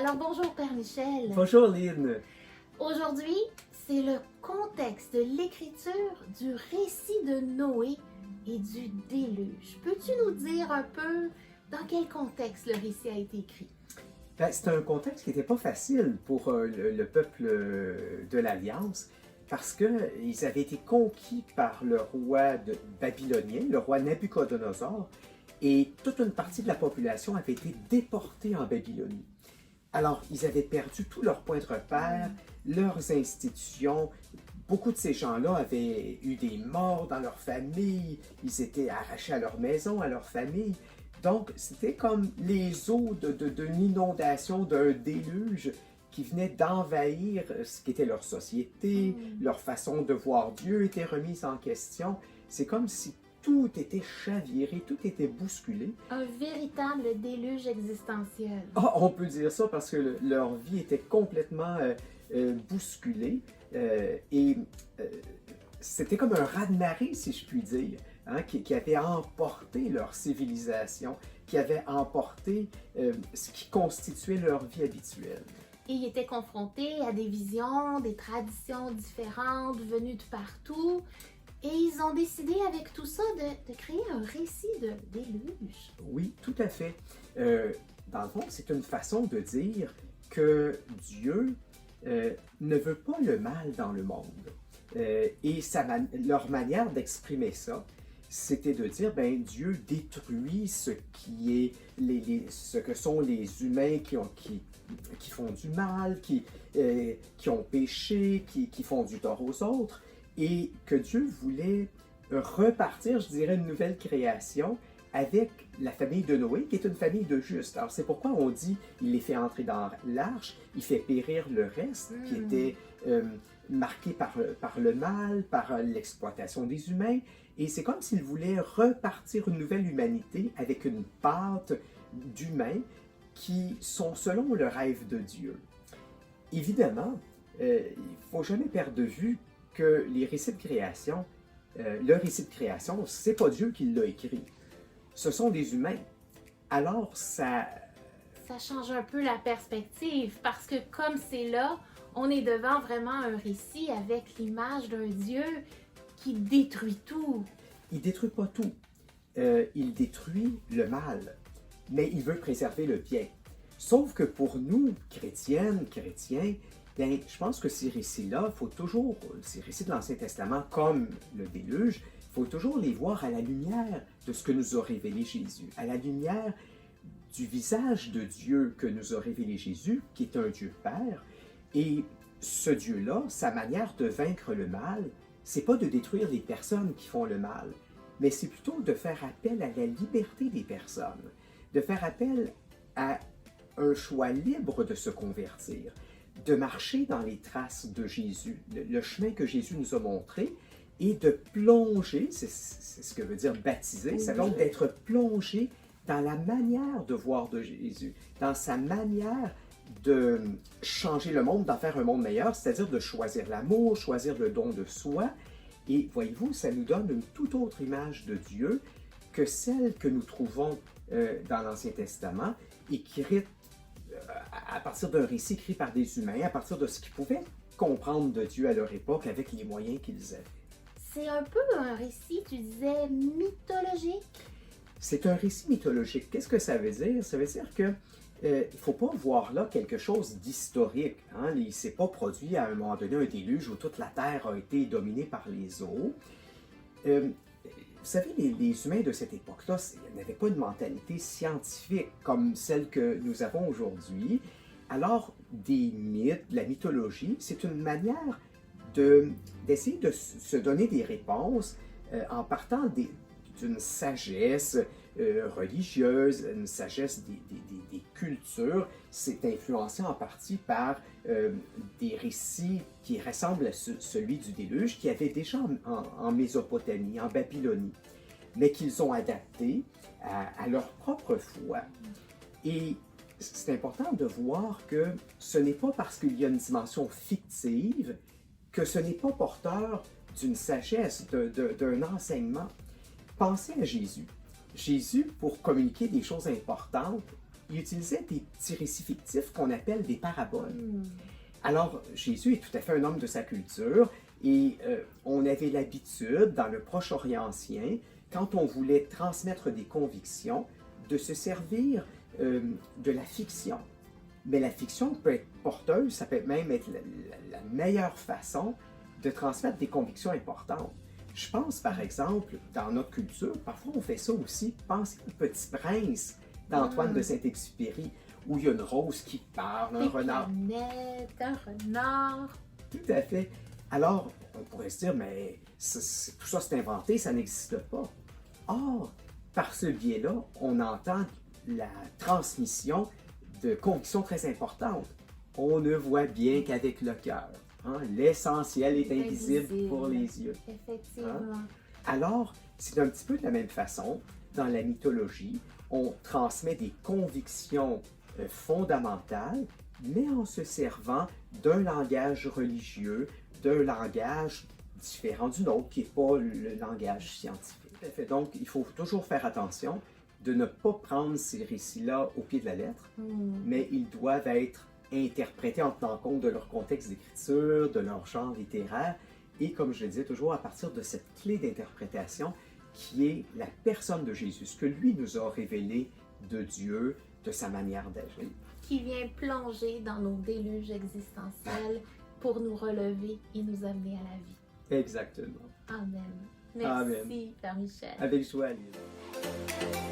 Alors bonjour Père Michel. Bonjour Lynn. Aujourd'hui, c'est le contexte de l'écriture du récit de Noé et du déluge. Peux-tu nous dire un peu dans quel contexte le récit a été écrit? C'est un contexte qui n'était pas facile pour le peuple de l'Alliance parce qu'ils avaient été conquis par le roi babylonien, le roi Nabuchodonosor, et toute une partie de la population avait été déportée en Babylonie. Alors, ils avaient perdu tous leurs points de repère, leurs institutions. Beaucoup de ces gens-là avaient eu des morts dans leur famille, ils étaient arrachés à leur maison, à leur famille. Donc, c'était comme les eaux d'une inondation, d'un déluge qui venait d'envahir ce qu'était leur société, leur façon de voir Dieu était remise en question. C'est comme si tout était chaviré, tout était bousculé. Un véritable déluge existentiel. Ah, on peut dire ça parce que leur vie était complètement bousculée et c'était comme un raz-de-marée, si je puis dire, hein, qui avait emporté leur civilisation, qui avait emporté ce qui constituait leur vie habituelle. Et ils étaient confrontés à des visions, des traditions différentes venues de partout. Et ils ont décidé avec tout ça de créer un récit de déluge. Oui, tout à fait. Dans le fond, c'est une façon de dire que Dieu ne veut pas le mal dans le monde. Et leur manière d'exprimer ça, c'était de dire, ben Dieu détruit ce qui est ce que sont les humains qui font du mal, qui ont péché, qui font du tort aux autres, et que Dieu voulait repartir, je dirais, une nouvelle création avec la famille de Noé, qui est une famille de justes. Alors c'est pourquoi on dit, il les fait entrer dans l'arche, il fait périr le reste, qui était marqué par le mal, par l'exploitation des humains, et c'est comme s'il voulait repartir une nouvelle humanité avec une pâte d'humains qui sont selon le rêve de Dieu. Évidemment, il ne faut jamais perdre de vue que les récits de création, le récit de création, c'est pas Dieu qui l'a écrit. Ce sont des humains. Alors, ça change un peu la perspective parce que comme c'est là, on est devant vraiment un récit avec l'image d'un Dieu qui détruit tout. Il détruit pas tout. Il détruit le mal, mais il veut préserver le bien. Sauf que pour nous, chrétiennes, chrétiens, bien, je pense que ces récits-là, ces récits de l'Ancien Testament, comme le déluge, il faut toujours les voir à la lumière de ce que nous a révélé Jésus, à la lumière du visage de Dieu que nous a révélé Jésus, qui est un Dieu Père. Et ce Dieu-là, sa manière de vaincre le mal, c'est pas de détruire les personnes qui font le mal, mais c'est plutôt de faire appel à la liberté des personnes, de faire appel à un choix libre de se convertir, de marcher dans les traces de Jésus, le chemin que Jésus nous a montré, et de plonger, c'est ce que veut dire baptiser, ça veut dire d'être plongé dans la manière de voir de Jésus, dans sa manière de changer le monde, d'en faire un monde meilleur, c'est-à-dire de choisir l'amour, choisir le don de soi. Et voyez-vous, ça nous donne une toute autre image de Dieu que celle que nous trouvons dans l'Ancien Testament, écrite à partir d'un récit écrit par des humains, à partir de ce qu'ils pouvaient comprendre de Dieu à leur époque avec les moyens qu'ils avaient. C'est un peu un récit, tu disais, mythologique. C'est un récit mythologique. Qu'est-ce que ça veut dire? Ça veut dire que il ne faut pas voir là quelque chose d'historique. Hein? Il ne s'est pas produit à un moment donné un déluge où toute la Terre a été dominée par les eaux. Vous savez, les humains de cette époque-là, ils n'avaient pas une mentalité scientifique comme celle que nous avons aujourd'hui. Alors, des mythes, de la mythologie, c'est une manière d'essayer de se donner des réponses en partant d'une sagesse religieuse, une sagesse des cultures. C'est influencé en partie par des récits qui ressemblent à celui du déluge, qui avait déjà en Mésopotamie, en Babylonie, mais qu'ils ont adapté à leur propre foi. Et c'est important de voir que ce n'est pas parce qu'il y a une dimension fictive que ce n'est pas porteur d'une sagesse, d'un enseignement. Pensez à Jésus. Jésus, pour communiquer des choses importantes, il utilisait des petits récits fictifs qu'on appelle des paraboles. Hmm. Alors, Jésus est tout à fait un homme de sa culture et on avait l'habitude, dans le Proche-Orient ancien, quand on voulait transmettre des convictions, de se servir de la fiction. Mais la fiction peut être porteuse, ça peut même être la meilleure façon de transmettre des convictions importantes. Je pense, par exemple, dans notre culture, parfois on fait ça aussi. Pensez au Petit Prince d'Antoine de Saint-Exupéry, où il y a une rose qui parle, un renard. Planètes, un renard. Tout à fait. Alors, on pourrait se dire, mais tout ça c'est inventé, ça n'existe pas. Or, par ce biais-là, on entend la transmission de convictions très importantes. On ne voit bien qu'avec le cœur. Hein? L'essentiel est invisible pour les yeux. Effectivement. Hein? Alors, c'est un petit peu de la même façon. Dans la mythologie, on transmet des convictions fondamentales, mais en se servant d'un langage religieux, d'un langage différent du nôtre, qui n'est pas le langage scientifique. Donc, il faut toujours faire attention de ne pas prendre ces récits-là au pied de la lettre, mais ils doivent être interprétés en tenant compte de leur contexte d'écriture, de leur genre littéraire, et comme je le disais toujours, à partir de cette clé d'interprétation qui est la personne de Jésus, ce que lui nous a révélé de Dieu, de sa manière d'agir. Qui vient plonger dans nos déluges existentiels pour nous relever et nous amener à la vie. Exactement. Amen. Merci, Amen. Père Michel. Avec joie, Lise.